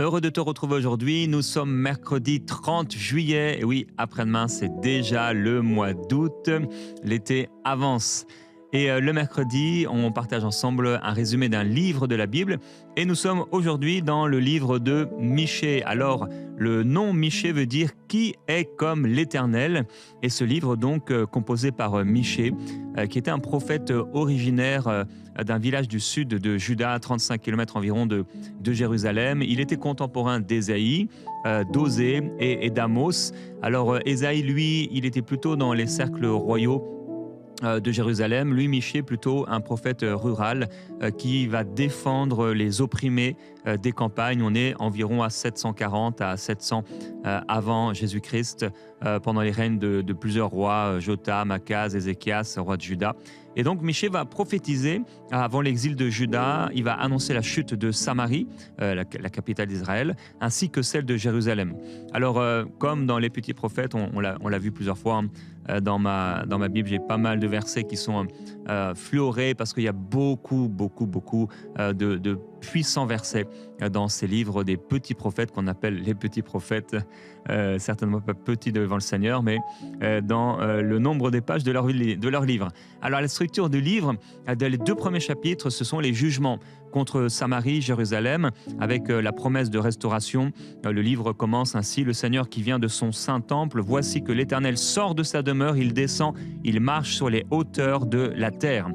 Heureux de te retrouver aujourd'hui. Nous sommes mercredi 30 juillet. Et oui, après-demain, c'est déjà le mois d'août. L'été avance. Et le mercredi, on partage ensemble un résumé d'un livre de la Bible. Et nous sommes aujourd'hui dans le livre de Michée. Alors, le nom Michée veut dire « Qui est comme l'Éternel ?» Et ce livre, donc, composé par Michée, qui était un prophète originaire d'un village du sud de Juda, à 35 km environ de Jérusalem. Il était contemporain d'Ésaïe, d'Osée et d'Amos. Alors, Ésaïe, lui, il était plutôt dans les cercles royaux de Jérusalem. Lui, Michée, plutôt un prophète rural qui va défendre les opprimés des campagnes. On est environ à 740 à 700 avant Jésus-Christ, pendant les règnes de plusieurs rois, Jotham, Akaz, Ézéchias, roi de Juda. Et donc Michée va prophétiser avant l'exil de Juda. Il va annoncer la chute de Samarie, la capitale d'Israël, ainsi que celle de Jérusalem. Alors, comme dans les petits prophètes, on l'a vu plusieurs fois, dans ma Bible, j'ai pas mal de versets qui sont fluorés parce qu'il y a beaucoup de puissants versets dans ces livres des petits prophètes qu'on appelle les petits prophètes, certainement pas petits devant le Seigneur, mais dans le nombre des pages de leur livre. Alors la structure du livre, dans les 2 premiers chapitres, ce sont les jugements contre Samarie, Jérusalem, avec la promesse de restauration. Le livre commence ainsi: le Seigneur qui vient de son saint temple, voici que l'Éternel sort de sa demeure, il descend, il marche sur les hauteurs de la terre.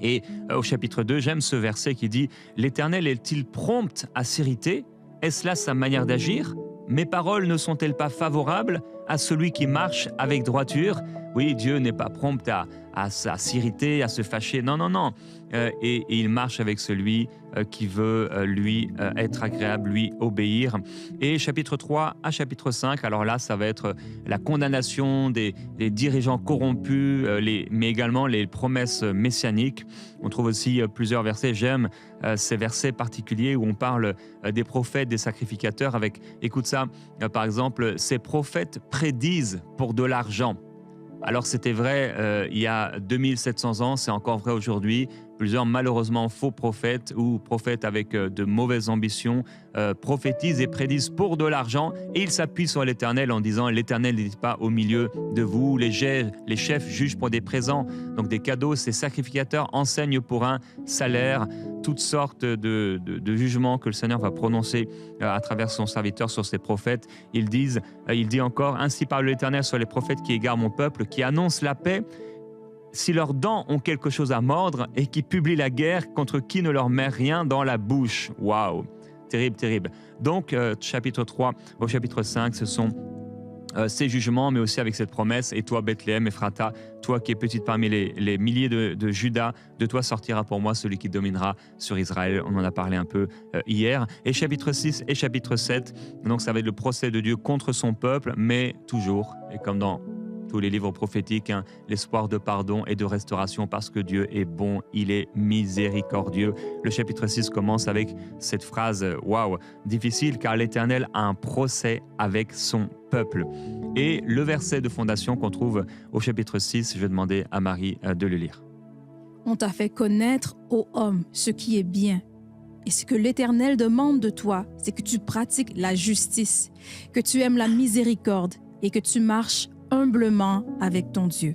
Et au chapitre 2, j'aime ce verset qui dit: l'Éternel est-il prompt à s'irriter? Est-ce là sa manière d'agir? Mes paroles ne sont-elles pas favorables à celui qui marche avec droiture? Oui, Dieu n'est pas prompt à s'irriter, à se fâcher. Non. Et il marche avec celui qui veut lui être agréable, lui obéir. Et chapitre 3 à chapitre 5, alors là, ça va être la condamnation des dirigeants corrompus, mais également les promesses messianiques. On trouve aussi plusieurs versets. J'aime ces versets particuliers où on parle des prophètes, des sacrificateurs avec, écoute ça, par exemple, ces prophètes prédisent pour de l'argent. Alors c'était vrai il y a 2700 ans, c'est encore vrai aujourd'hui. Plusieurs malheureusement faux prophètes ou prophètes avec de mauvaises ambitions prophétisent et prédisent pour de l'argent, et ils s'appuient sur l'Éternel en disant: l'Éternel n'est pas au milieu de vous, les chefs jugent pour des présents, donc des cadeaux, ces sacrificateurs enseignent pour un salaire, toutes sortes de jugements que le Seigneur va prononcer à travers son serviteur sur ses prophètes. Il dit encore: ainsi parle l'Éternel sur les prophètes qui égarent mon peuple, qui annoncent la paix, si leurs dents ont quelque chose à mordre, et qui publient la guerre contre qui ne leur met rien dans la bouche. Waouh, terrible. Donc, chapitre 3 au chapitre 5, ce sont ces jugements, mais aussi avec cette promesse: et toi, Bethléem, Ephrata, toi qui es petite parmi les milliers de Juda, de toi sortira pour moi celui qui dominera sur Israël. On en a parlé un peu hier. Et chapitre 6 et chapitre 7, donc ça va être le procès de Dieu contre son peuple, mais toujours, et comme dans tous les livres prophétiques, l'espoir de pardon et de restauration, parce que Dieu est bon, il est miséricordieux. Le chapitre 6 commence avec cette phrase, waouh, difficile, car l'Éternel a un procès avec son peuple. Et le verset de fondation qu'on trouve au chapitre 6, je vais demander à Marie de le lire. On t'a fait connaître, ô homme, ce qui est bien. Et ce que l'Éternel demande de toi, c'est que tu pratiques la justice, que tu aimes la miséricorde et que tu marches humblement avec ton Dieu.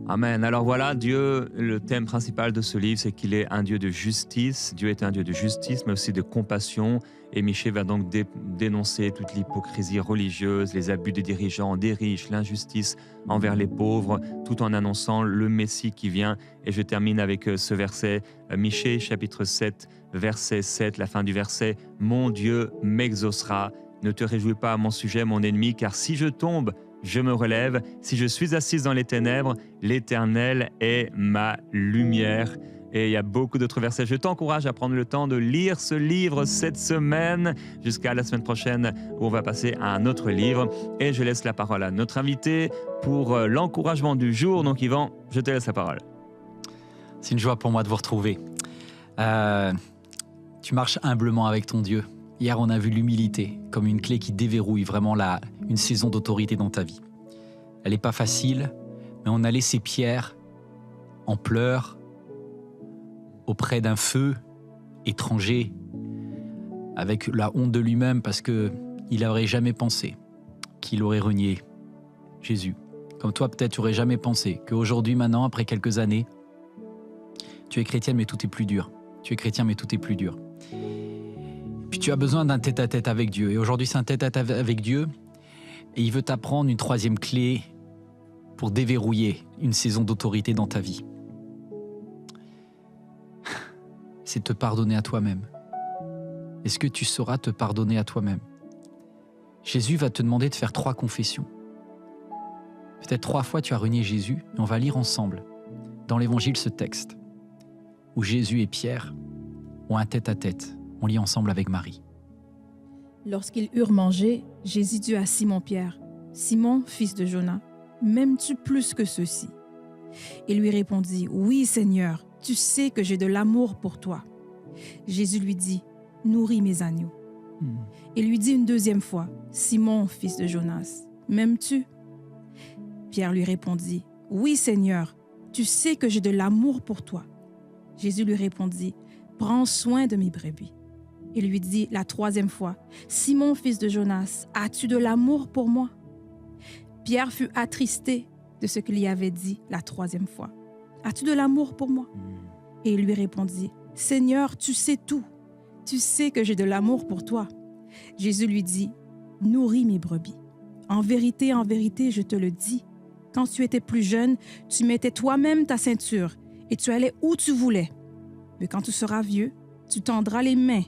Amen. Alors voilà, Dieu, le thème principal de ce livre, c'est qu'il est un Dieu de justice. Dieu est un Dieu de justice, mais aussi de compassion. Et Michée va donc dénoncer toute l'hypocrisie religieuse, les abus des dirigeants, des riches, l'injustice envers les pauvres, tout en annonçant le Messie qui vient. Et je termine avec ce verset, Michée, chapitre 7, verset 7, la fin du verset: « Mon Dieu m'exaucera. Ne te réjouis pas à mon sujet, mon ennemi, car si je tombe, je me relève. Si je suis assise dans les ténèbres, l'Éternel est ma lumière. » Et il y a beaucoup d'autres versets. Je t'encourage à prendre le temps de lire ce livre cette semaine, jusqu'à la semaine prochaine où on va passer à un autre livre. Et je laisse la parole à notre invité pour l'encouragement du jour. Donc Yvan, je te laisse la parole. C'est une joie pour moi de vous retrouver. Tu marches humblement avec ton Dieu. Hier, on a vu l'humilité comme une clé qui déverrouille vraiment une saison d'autorité dans ta vie. Elle n'est pas facile, mais on a laissé Pierre en pleurs auprès d'un feu étranger avec la honte de lui-même parce qu'il n'aurait jamais pensé qu'il aurait renié Jésus. Comme toi, peut-être, tu n'aurais jamais pensé qu'aujourd'hui, maintenant, après quelques années, tu es chrétienne, mais tout est plus dur. Tu es chrétien, mais tout est plus dur. Puis tu as besoin d'un tête-à-tête avec Dieu. Et aujourd'hui, c'est un tête-à-tête avec Dieu. Et il veut t'apprendre une troisième clé pour déverrouiller une saison d'autorité dans ta vie. C'est te pardonner à toi-même. Est-ce que tu sauras te pardonner à toi-même? Jésus va te demander de faire 3 confessions. Peut-être 3 fois tu as renié Jésus, et on va lire ensemble dans l'Évangile ce texte où Jésus et Pierre ont un tête-à-tête. On lit ensemble avec Marie. Lorsqu'ils eurent mangé, Jésus dit à Simon-Pierre, « Simon, fils de Jonas, m'aimes-tu plus que ceux-ci » Il lui répondit, « Oui, Seigneur, tu sais que j'ai de l'amour pour toi. » Jésus lui dit, « Nourris mes agneaux. » Il lui dit une deuxième fois, « Simon, fils de Jonas, m'aimes-tu » Pierre lui répondit, « Oui, Seigneur, tu sais que j'ai de l'amour pour toi. » Jésus lui répondit, « Prends soin de mes brebis. » Il lui dit la troisième fois, « Simon, fils de Jonas, as-tu de l'amour pour moi » Pierre fut attristé de ce qu'il y avait dit la troisième fois. « As-tu de l'amour pour moi » Et il lui répondit, « Seigneur, tu sais tout. Tu sais que j'ai de l'amour pour toi. » Jésus lui dit, « Nourris mes brebis. En vérité, je te le dis, quand tu étais plus jeune, tu mettais toi-même ta ceinture et tu allais où tu voulais. Mais quand tu seras vieux, tu tendras les mains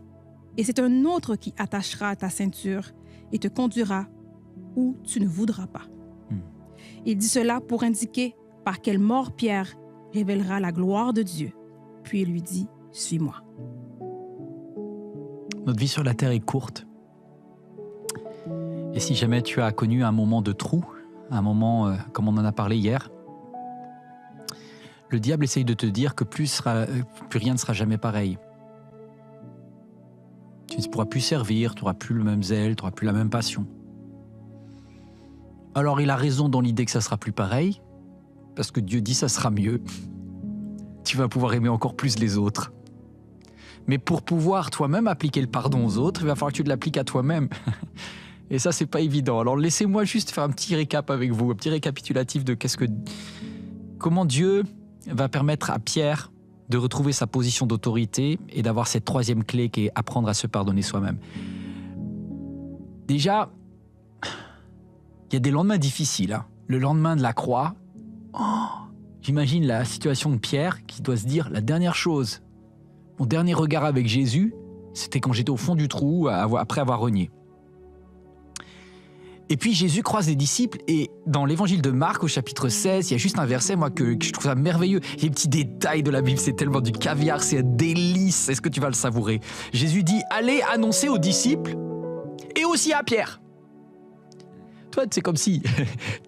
et c'est un autre qui attachera ta ceinture et te conduira où tu ne voudras pas. » Il dit cela pour indiquer par quelle mort Pierre révélera la gloire de Dieu. Puis il lui dit, « Suis-moi. » Notre vie sur la terre est courte. Et si jamais tu as connu un moment de trou, un moment comme on en a parlé hier, le diable essaye de te dire que plus rien ne sera jamais pareil. Tu ne pourras plus servir, tu n'auras plus le même zèle, tu n'auras plus la même passion. Alors il a raison dans l'idée que ça sera plus pareil, parce que Dieu dit ça sera mieux. Tu vas pouvoir aimer encore plus les autres. Mais pour pouvoir toi-même appliquer le pardon aux autres, il va falloir que tu l'appliques à toi-même. Et ça, c'est pas évident. Alors laissez-moi juste faire un petit récap avec vous, un petit récapitulatif de comment Dieu va permettre à Pierre de retrouver sa position d'autorité et d'avoir cette troisième clé qui est apprendre à se pardonner soi-même. Déjà, il y a des lendemains difficiles. Hein. Le lendemain de la croix, j'imagine la situation de Pierre qui doit se dire, la dernière chose, mon dernier regard avec Jésus, c'était quand j'étais au fond du trou après avoir renié. Et puis Jésus croise les disciples et dans l'évangile de Marc au chapitre 16, il y a juste un verset moi que je trouve ça merveilleux. Il y a des petits détails de la Bible, c'est tellement du caviar, c'est un délice, est-ce que tu vas le savourer? Jésus dit, allez annoncer aux disciples et aussi à Pierre. Toi, c'est comme si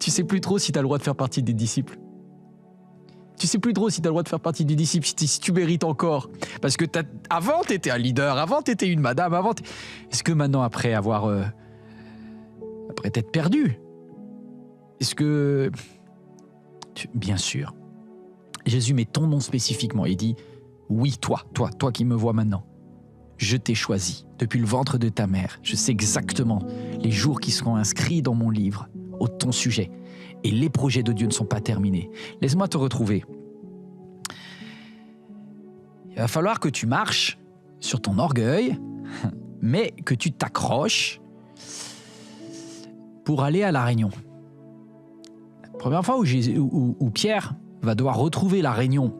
tu sais plus trop si tu as le droit de faire partie des disciples. Tu sais plus trop si tu as le droit de faire partie des disciples, si tu mérites encore. Parce que avant, tu étais un leader, avant, tu étais une madame, Est-ce que maintenant, après t'être perdu, est-ce que... Bien sûr. Jésus met ton nom spécifiquement. Il dit, oui, toi qui me vois maintenant. Je t'ai choisi depuis le ventre de ta mère. Je sais exactement les jours qui seront inscrits dans mon livre au ton sujet. Et les projets de Dieu ne sont pas terminés. Laisse-moi te retrouver. Il va falloir que tu marches sur ton orgueil, mais que tu t'accroches pour aller à la réunion. La première fois où Pierre va devoir retrouver la réunion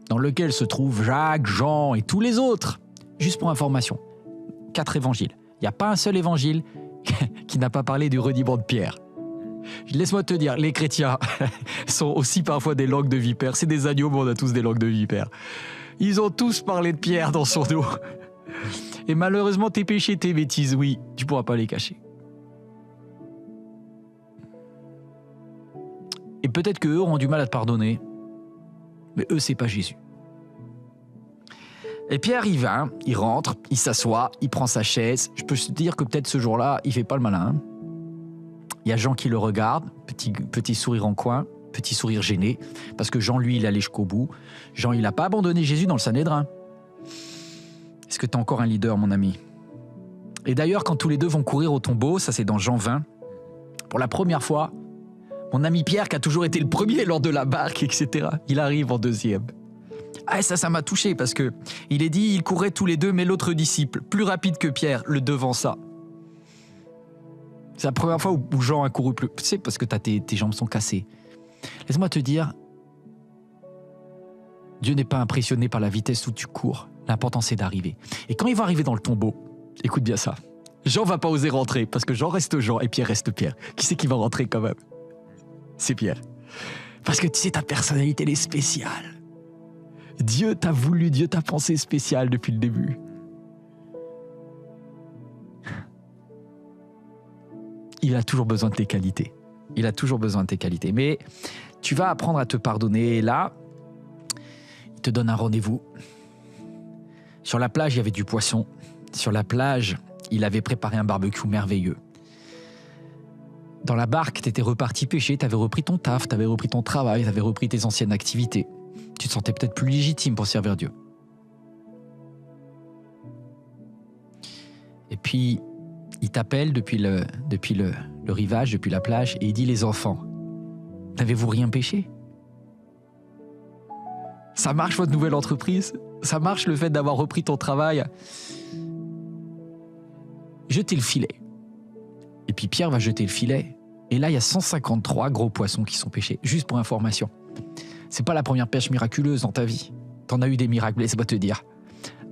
dans laquelle se trouvent Jacques, Jean et tous les autres, juste pour information, 4 évangiles. Il n'y a pas un seul évangile qui n'a pas parlé du reniement de Pierre. Laisse-moi te dire, les chrétiens sont aussi parfois des langues de vipères. C'est des agneaux, mais on a tous des langues de vipères. Ils ont tous parlé de Pierre dans son dos. Et malheureusement, tes péchés, tes bêtises, oui, tu ne pourras pas les cacher. Et peut-être qu'eux auront du mal à te pardonner, mais eux, c'est pas Jésus. Et Pierre, il va, il rentre, il s'assoit, il prend sa chaise. Je peux te dire que peut-être ce jour-là, il fait pas le malin. Il y a Jean qui le regarde, petit sourire en coin, petit sourire gêné, parce que Jean, lui, il allait jusqu'au bout. Jean, il n'a pas abandonné Jésus dans le Sanhédrin. Est-ce que tu es encore un leader, mon ami? Et d'ailleurs, quand tous les deux vont courir au tombeau, ça c'est dans Jean 20, pour la première fois, mon ami Pierre, qui a toujours été le premier lors de la barque, etc., il arrive en deuxième. Ah, ça m'a touché parce que il est dit, ils couraient tous les deux, mais l'autre disciple, plus rapide que Pierre, le devança. C'est la première fois où Jean a couru plus. Tu sais, parce que tes jambes sont cassées. Laisse-moi te dire, Dieu n'est pas impressionné par la vitesse où tu cours. L'important, c'est d'arriver. Et quand il va arriver dans le tombeau, écoute bien ça, Jean va pas oser rentrer parce que Jean reste Jean et Pierre reste Pierre. Qui c'est qui va rentrer quand même? C'est Pierre. Parce que tu sais, ta personnalité, elle est spéciale. Dieu t'a voulu, Dieu t'a pensé spécial depuis le début. Il a toujours besoin de tes qualités. Il a toujours besoin de tes qualités. Mais tu vas apprendre à te pardonner. Et là, il te donne un rendez-vous. Sur la plage, il y avait du poisson. Sur la plage, il avait préparé un barbecue merveilleux. Dans la barque, tu étais reparti pêcher, tu avais repris ton taf, tu avais repris ton travail, tu avais repris tes anciennes activités. Tu te sentais peut-être plus légitime pour servir Dieu. Et puis, il t'appelle depuis le rivage, depuis la plage, et il dit, les enfants, n'avez-vous rien pêché? Ça marche votre nouvelle entreprise? Ça marche le fait d'avoir repris ton travail? Jetez le filet. Et puis Pierre va jeter le filet. Et là, il y a 153 gros poissons qui sont pêchés. Juste pour information. C'est pas la première pêche miraculeuse dans ta vie. T'en as eu des miracles, laisse-moi te dire.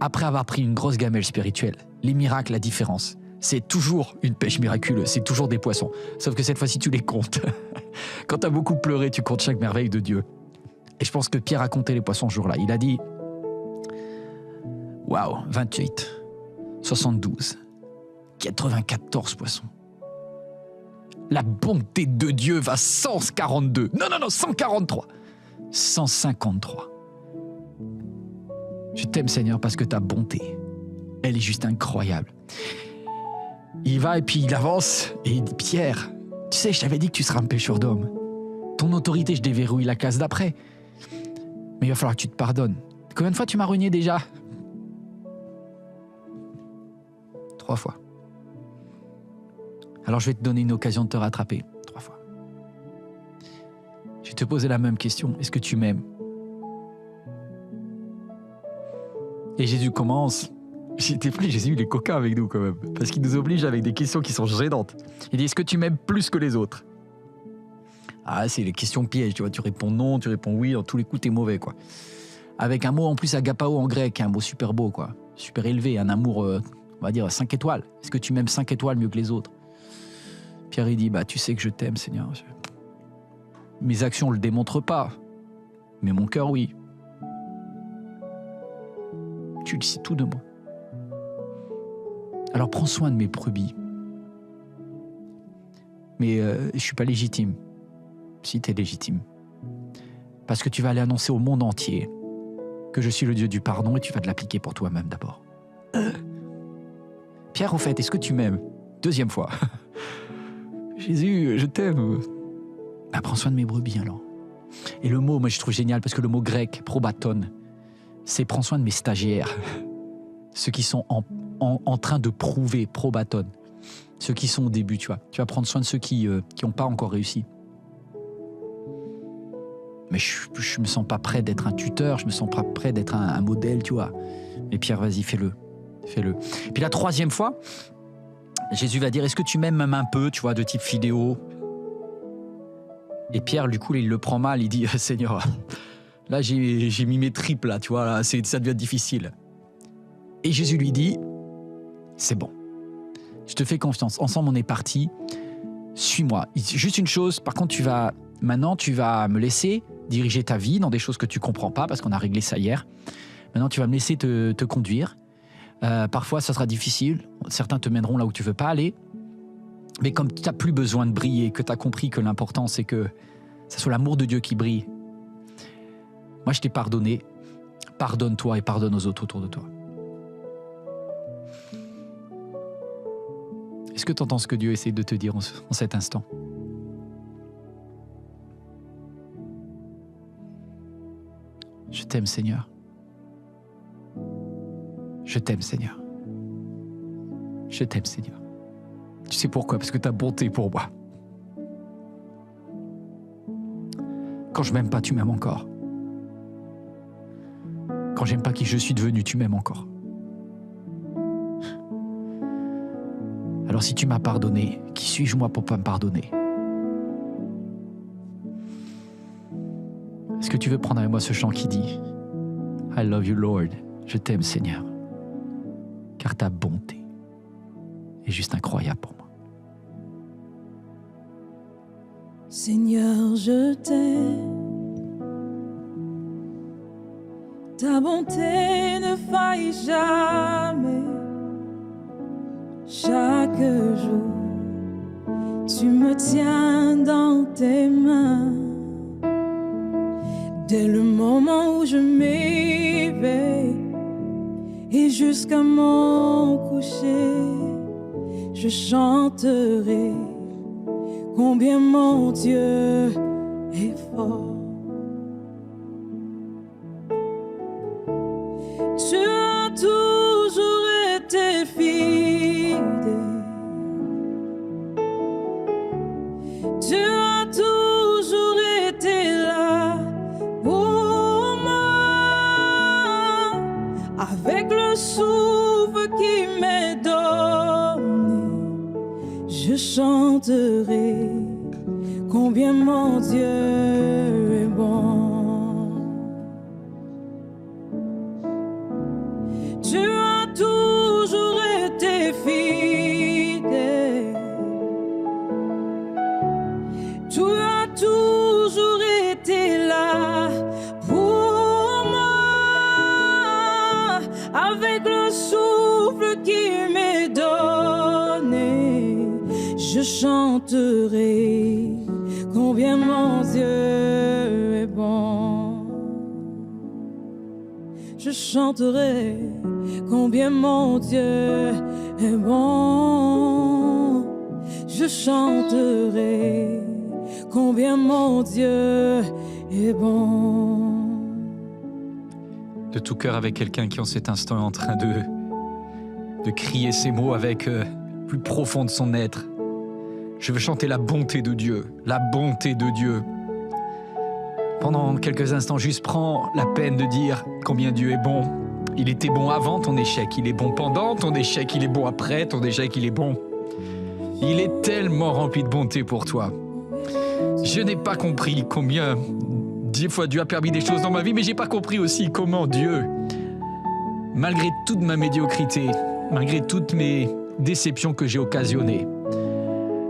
Après avoir pris une grosse gamelle spirituelle, les miracles, la différence, c'est toujours une pêche miraculeuse, c'est toujours des poissons. Sauf que cette fois-ci, tu les comptes. Quand t'as beaucoup pleuré, tu comptes chaque merveille de Dieu. Et je pense que Pierre a compté les poissons ce jour-là. Il a dit, waouh, 28, 72, 94 poissons. La bonté de Dieu va 142. Non, 143. 153. Je t'aime, Seigneur, parce que ta bonté, elle est juste incroyable. Il va et puis il avance et il dit, Pierre, tu sais, je t'avais dit que tu seras un pêcheur d'hommes. Ton autorité, je déverrouille la case d'après. Mais il va falloir que tu te pardonnes. Combien de fois tu m'as renié déjà? 3 fois. Alors je vais te donner une occasion de te rattraper. 3 fois. Je vais te poser la même question. Est-ce que tu m'aimes? Et Jésus commence. J'étais plus, Jésus, il est coquin avec nous quand même. Parce qu'il nous oblige avec des questions qui sont gênantes. Il dit, est-ce que tu m'aimes plus que les autres? Ah, c'est les questions pièges, tu vois. Tu réponds non, tu réponds oui. Dans tous les coups, t'es mauvais, quoi. Avec un mot en plus, agapao en grec, un mot super beau, quoi. Super élevé, un amour, on va dire, 5 étoiles. Est-ce que tu m'aimes 5 étoiles mieux que les autres? Pierre, il dit, bah, tu sais que je t'aime, Seigneur. Mes actions ne le démontrent pas, mais mon cœur, oui. Tu le sais tout de moi. Alors prends soin de mes brebis. Mais je ne suis pas légitime. Si, tu es légitime. Parce que tu vas aller annoncer au monde entier que je suis le Dieu du pardon et tu vas te l'appliquer pour toi-même d'abord. Pierre, au fait, est-ce que tu m'aimes? 2e fois. Jésus, je t'aime. Bah, prends soin de mes brebis alors. Et le mot, moi je trouve génial parce que le mot grec, probaton, c'est prends soin de mes stagiaires. Ceux qui sont en train de prouver, probaton. Ceux qui sont au début, tu vois. Tu vas prendre soin de ceux qui n'ont pas encore réussi. Mais je me sens pas prêt d'être un tuteur, je me sens pas prêt d'être un modèle, tu vois. Mais Pierre, vas-y, fais-le. Fais-le. Puis la 3e fois, Jésus va dire, est-ce que tu m'aimes même un peu, tu vois, de type vidéo? Et Pierre, du coup, il le prend mal, il dit, Seigneur, là, j'ai mis mes tripes, là, tu vois, là, ça devient difficile. Et Jésus lui dit, c'est bon, je te fais confiance, ensemble on est parti, suis-moi. Juste une chose, par contre, maintenant, tu vas me laisser diriger ta vie dans des choses que tu comprends pas, parce qu'on a réglé ça hier. Maintenant, tu vas me laisser te conduire. Parfois, ça sera difficile. Certains te mèneront là où tu veux pas aller. Mais comme tu n'as plus besoin de briller, que tu as compris que l'important, c'est que ce soit l'amour de Dieu qui brille. Moi, je t'ai pardonné. Pardonne-toi et pardonne aux autres autour de toi. Est-ce que tu entends ce que Dieu essaie de te dire en cet instant? Je t'aime, Seigneur. Je t'aime, Seigneur. Je t'aime, Seigneur. Tu sais pourquoi? Parce que ta bonté pour moi. Quand je m'aime pas, tu m'aimes encore. Quand j'aime pas qui je suis devenu, tu m'aimes encore. Alors si tu m'as pardonné, qui suis-je moi pour pas me pardonner? Est-ce que tu veux prendre avec moi ce chant qui dit I love you Lord, je t'aime Seigneur, car ta bonté est juste incroyable pour moi. Seigneur, je t'aime. Ta bonté ne faillit jamais. Chaque jour, tu me tiens dans tes mains. Dès le moment où je m'éveille et jusqu'à mon coucher, je chanterai combien mon Dieu est fort. Tu as toujours été fidèle. Tu as toujours été là pour moi. Avec le souffle qui m'est donné, je chanterai combien mon Dieu est bon. Tu as toujours été fidèle. Tu as toujours été là pour moi. Avec le souffle qui m'est donné, je chanterai combien mon Dieu est bon. Je chanterai combien mon Dieu est bon. Je chanterai combien mon Dieu est bon. De tout cœur avec quelqu'un qui en cet instant est en train de crier ces mots avec plus profond de son être. Je veux chanter la bonté de Dieu, la bonté de Dieu. Pendant quelques instants, juste prends la peine de dire combien Dieu est bon. Il était bon avant ton échec, il est bon pendant ton échec, il est bon après ton échec, il est bon. Il est tellement rempli de bonté pour toi. Je n'ai pas compris combien, 10 fois Dieu a permis des choses dans ma vie, mais j'ai pas compris aussi comment Dieu, malgré toute ma médiocrité, malgré toutes mes déceptions que j'ai occasionnées,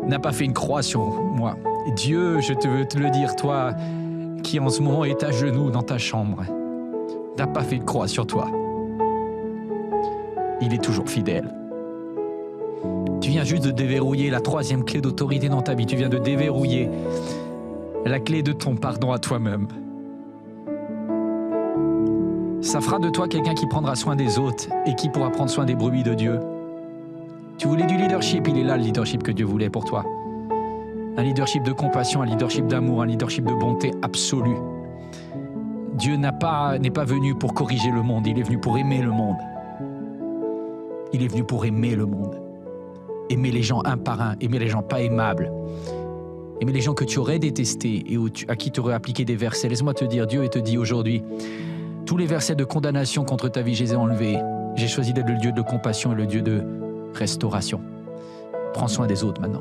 n'a pas fait une croix sur moi. Dieu, je te veux te le dire, toi qui en ce moment est à genoux dans ta chambre, n'a pas fait de croix sur toi. Il est toujours fidèle. Tu viens juste de déverrouiller la 3e clé d'autorité dans ta vie. Tu viens de déverrouiller la clé de ton pardon à toi-même. Ça fera de toi quelqu'un qui prendra soin des autres et qui pourra prendre soin des brebis de Dieu. Tu voulais du leadership, il est là le leadership que Dieu voulait pour toi. Un leadership de compassion, un leadership d'amour, un leadership de bonté absolue. Dieu n'est pas venu pour corriger le monde, il est venu pour aimer le monde. Il est venu pour aimer le monde. Aimer les gens un par un, aimer les gens pas aimables. Aimer les gens que tu aurais détestés et à qui tu aurais appliqué des versets. Laisse-moi te dire, Dieu te dit aujourd'hui, tous les versets de condamnation contre ta vie, je les ai enlevés. J'ai choisi d'être le Dieu de compassion et le Dieu de restauration. Prends soin des autres maintenant.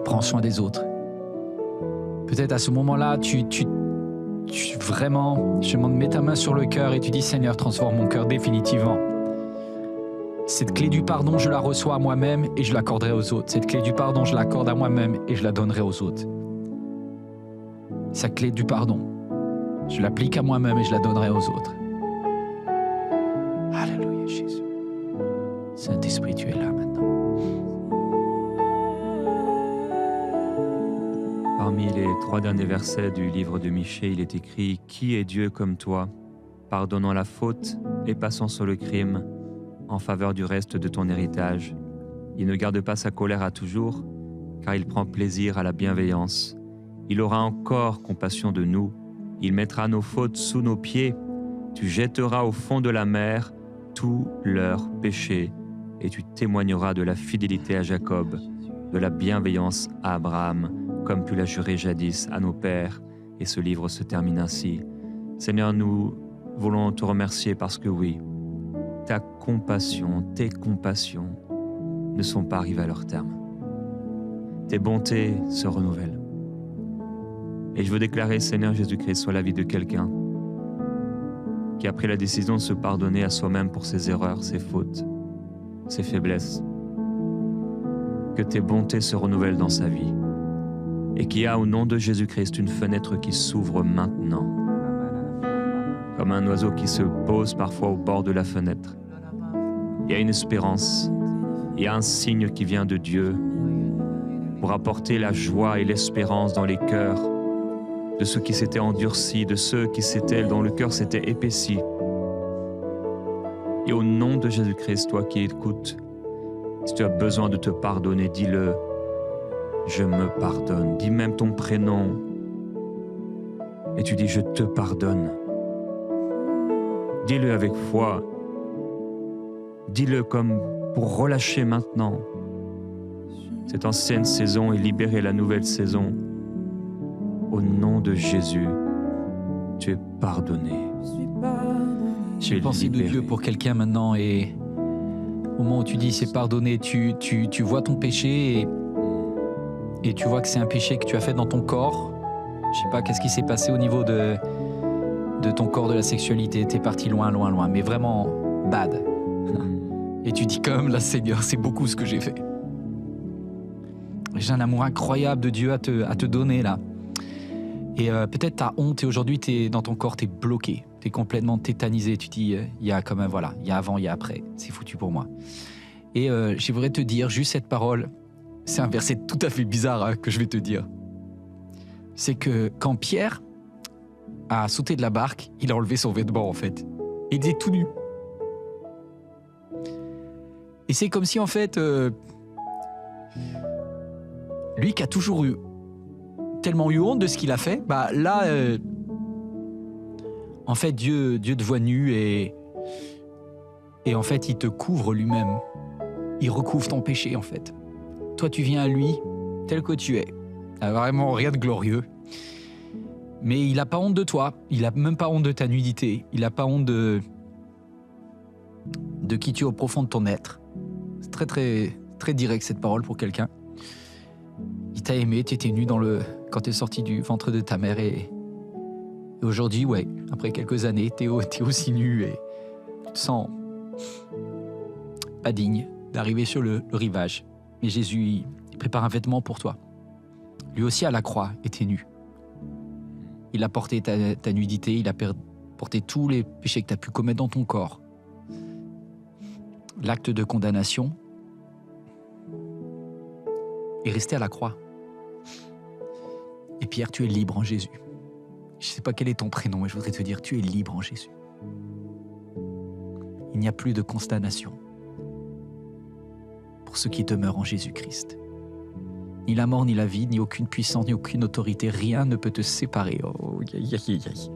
Prends soin des autres. Peut-être à ce moment-là, tu vraiment, je demande, mets ta main sur le cœur et tu dis, Seigneur, transforme mon cœur définitivement. Cette clé du pardon, je la reçois à moi-même et je l'accorderai aux autres. Cette clé du pardon, je l'accorde à moi-même et je la donnerai aux autres. Sa clé du pardon, je l'applique à moi-même et je la donnerai aux autres. Alléluia, Jésus. Saint-Esprit, tu es là maintenant. Parmi les 3 derniers versets du livre de Michée, il est écrit « Qui est Dieu comme toi, pardonnant la faute et passant sur le crime, en faveur du reste de ton héritage. Il ne garde pas sa colère à toujours, car il prend plaisir à la bienveillance. Il aura encore compassion de nous. Il mettra nos fautes sous nos pieds. Tu jetteras au fond de la mer tous leurs péchés. et tu témoigneras de la fidélité à Jacob, de la bienveillance à Abraham, comme tu l'as juré jadis à nos pères. Et ce livre se termine ainsi. Seigneur, nous voulons te remercier parce que oui, ta compassion, tes compassions ne sont pas arrivées à leur terme. Tes bontés se renouvellent. Et je veux déclarer, Seigneur Jésus-Christ, soit la vie de quelqu'un qui a pris la décision de se pardonner à soi-même pour ses erreurs, ses fautes, ses faiblesses. Que tes bontés se renouvellent dans sa vie et qu'il y a au nom de Jésus-Christ une fenêtre qui s'ouvre maintenant. Comme un oiseau qui se pose parfois au bord de la fenêtre. Il y a une espérance, il y a un signe qui vient de Dieu pour apporter la joie et l'espérance dans les cœurs de ceux qui s'étaient endurcis, de ceux dont le cœur s'était épaissi. Et au nom de Jésus-Christ, toi qui écoutes, si tu as besoin de te pardonner, dis-le, je me pardonne. Dis même ton prénom et tu dis, je te pardonne. Dis-le avec foi. Dis-le comme pour relâcher maintenant cette ancienne saison et libérer la nouvelle saison. Au nom de Jésus, tu es pardonné. Tu es Pensée de libéré. Dieu pour quelqu'un maintenant, et au moment où tu dis c'est pardonné, tu vois ton péché et tu vois que c'est un péché que tu as fait dans ton corps. Je sais pas qu'est-ce qui s'est passé au niveau de ton corps, de la sexualité. T'es parti loin, loin, loin, mais vraiment bad. Et tu dis quand même, là Seigneur, c'est beaucoup ce que j'ai fait. J'ai un amour incroyable de Dieu à te donner là. Et peut-être t'as honte et aujourd'hui dans ton corps t'es bloqué, t'es complètement tétanisé. Tu dis, il y a comme un voilà, il y a avant, il y a après, c'est foutu pour moi. Et j'aimerais te dire juste cette parole. C'est un verset tout à fait bizarre hein, que je vais te dire. C'est que quand Pierre a sauté de la barque, il a enlevé son vêtement en fait. Et il était tout nu. Et c'est comme si en fait, lui qui a toujours tellement eu honte de ce qu'il a fait, bah là, en fait Dieu te voit nu et en fait il te couvre lui-même. Il recouvre ton péché en fait. Toi tu viens à lui tel que tu es. Vraiment rien de glorieux. Mais il n'a pas honte de toi, il n'a même pas honte de ta nudité, il n'a pas honte de qui tu es au profond de ton être. C'est très très très direct cette parole pour quelqu'un. Il t'a aimé, tu étais nu quand tu es sorti du ventre de ta mère et aujourd'hui, ouais, après quelques années, tu es aussi nu et tu te sens pas digne d'arriver sur le rivage. Mais Jésus, il prépare un vêtement pour toi. Lui aussi à la croix était nu. Il a porté ta nudité, il a porté tous les péchés que tu as pu commettre dans ton corps. L'acte de condamnation est resté à la croix. Et Pierre, tu es libre en Jésus. Je ne sais pas quel est ton prénom, mais je voudrais te dire, tu es libre en Jésus. Il n'y a plus de condamnation pour ceux qui demeurent en Jésus-Christ. Ni la mort, ni la vie, ni aucune puissance, ni aucune autorité, rien ne peut te séparer. Oh, aïe, aïe, aïe.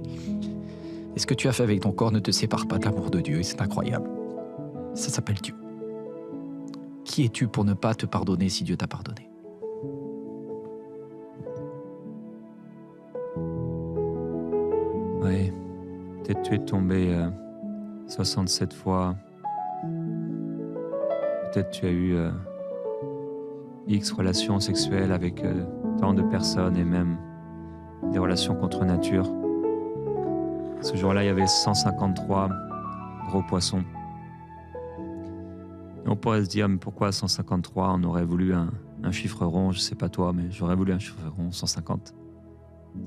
Et ce que tu as fait avec ton corps ne te sépare pas de l'amour de Dieu, et c'est incroyable. Ça s'appelle Dieu. Qui es-tu pour ne pas te pardonner si Dieu t'a pardonné ? Oui, peut-être tu es tombé 67 fois. Peut-être tu as eu X relations sexuelles avec tant de personnes et même des relations contre nature. Ce jour-là, il y avait 153 gros poissons. Et on pourrait se dire, mais pourquoi 153 ? On aurait voulu un chiffre rond, je ne sais pas toi, mais j'aurais voulu un chiffre rond, 150.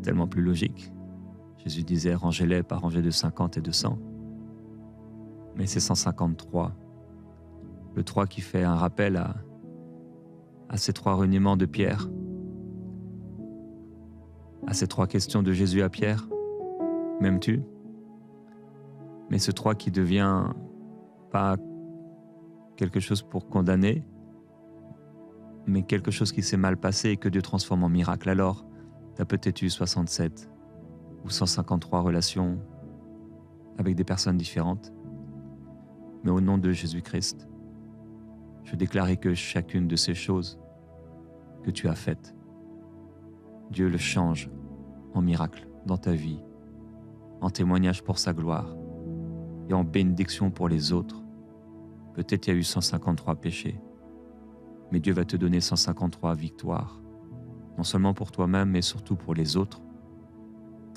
Tellement plus logique. Jésus disait, rangez-les par rangées de 50 et de 100. Mais c'est 153. Le 3 qui fait un rappel à ces 3 reniements de Pierre, à ces 3 questions de Jésus à Pierre. M'aimes-tu ? Mais ce 3 qui devient pas quelque chose pour condamner, mais quelque chose qui s'est mal passé et que Dieu transforme en miracle. Alors, tu as peut-être eu 67 ou 153 relations avec des personnes différentes. Mais au nom de Jésus-Christ, Je déclarais que chacune de ces choses que tu as faites, Dieu le change en miracle dans ta vie, en témoignage pour sa gloire et en bénédiction pour les autres. Peut-être il y a eu 153 péchés, mais Dieu va te donner 153 victoires, non seulement pour toi-même, mais surtout pour les autres,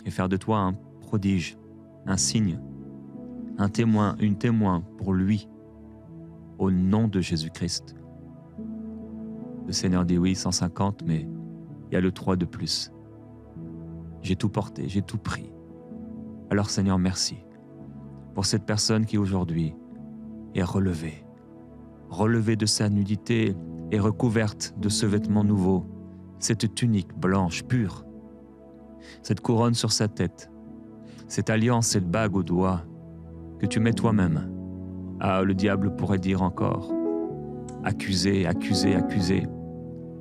et faire de toi un prodige, un signe, un témoin, une témoin pour lui, au nom de Jésus-Christ. Le Seigneur dit oui, 150, mais il y a le 3 de plus. J'ai tout porté, j'ai tout pris. Alors Seigneur, merci pour cette personne qui aujourd'hui est relevée de sa nudité et recouverte de ce vêtement nouveau, cette tunique blanche, pure, cette couronne sur sa tête, cette alliance, cette bague au doigt que tu mets toi-même. Ah, le diable pourrait dire encore, accuser, accuser, accuser.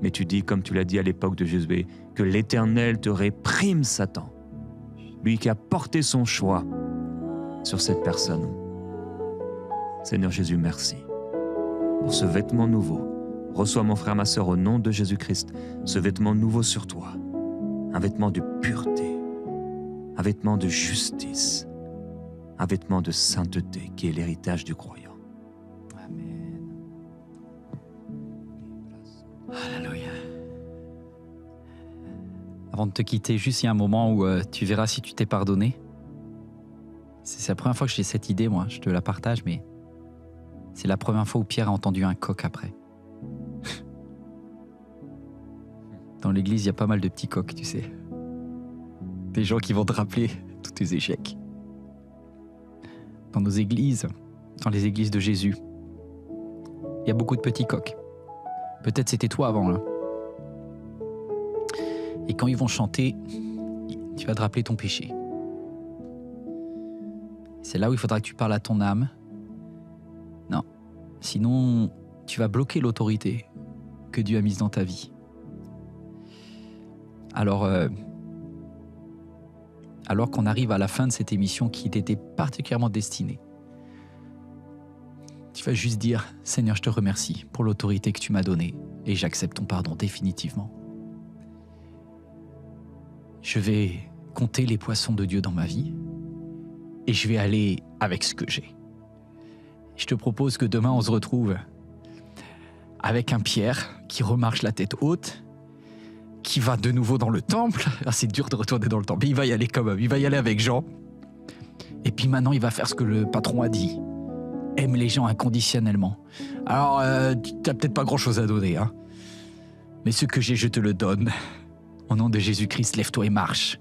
Mais tu dis, comme tu l'as dit à l'époque de Josué, que l'Éternel te réprime Satan, lui qui a porté son choix sur cette personne. Seigneur Jésus, merci pour ce vêtement nouveau. Reçois mon frère, ma sœur, au nom de Jésus-Christ, ce vêtement nouveau sur toi, un vêtement de pureté, un vêtement de justice, un vêtement de sainteté qui est l'héritage du croyant. Amen. Alléluia. Avant de te quitter, juste il y a un moment où tu verras si tu t'es pardonné. C'est la première fois que j'ai cette idée, moi, je te la partage, mais c'est la première fois où Pierre a entendu un coq après. Dans l'église, il y a pas mal de petits coqs, tu sais. Des gens qui vont te rappeler tous tes échecs. Dans nos églises, dans les églises de Jésus, il y a beaucoup de petits coqs. Peut-être c'était toi avant, là. Et quand ils vont chanter, tu vas te rappeler ton péché. C'est là où il faudra que tu parles à ton âme. Non, sinon tu vas bloquer l'autorité que Dieu a mise dans ta vie. Alors qu'on arrive à la fin de cette émission qui t'était particulièrement destinée, tu vas juste dire « Seigneur, je te remercie pour l'autorité que tu m'as donnée et j'accepte ton pardon définitivement. Je vais compter les poissons de Dieu dans ma vie et je vais aller avec ce que j'ai. Je te propose que demain on se retrouve avec un Pierre qui remarche la tête haute, qui va de nouveau dans le temple. Ah, c'est dur de retourner dans le temple. Il va y aller quand même. Il va y aller avec Jean. Et puis maintenant, il va faire ce que le patron a dit. Aime les gens inconditionnellement. Alors, tu n'as peut-être pas grand-chose à donner, hein. Mais ce que j'ai, je te le donne. Au nom de Jésus-Christ, lève-toi et marche.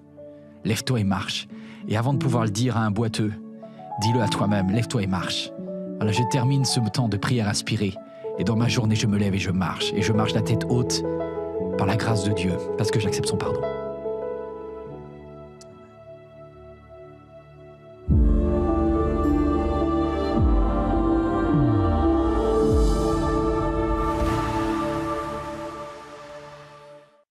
Lève-toi et marche. Et avant de pouvoir le dire à un boiteux, dis-le à toi-même, lève-toi et marche. Voilà, je termine ce temps de prière inspirée. Et dans ma journée, je me lève et je marche. Et je marche la tête haute par la grâce de Dieu, parce que j'accepte son pardon.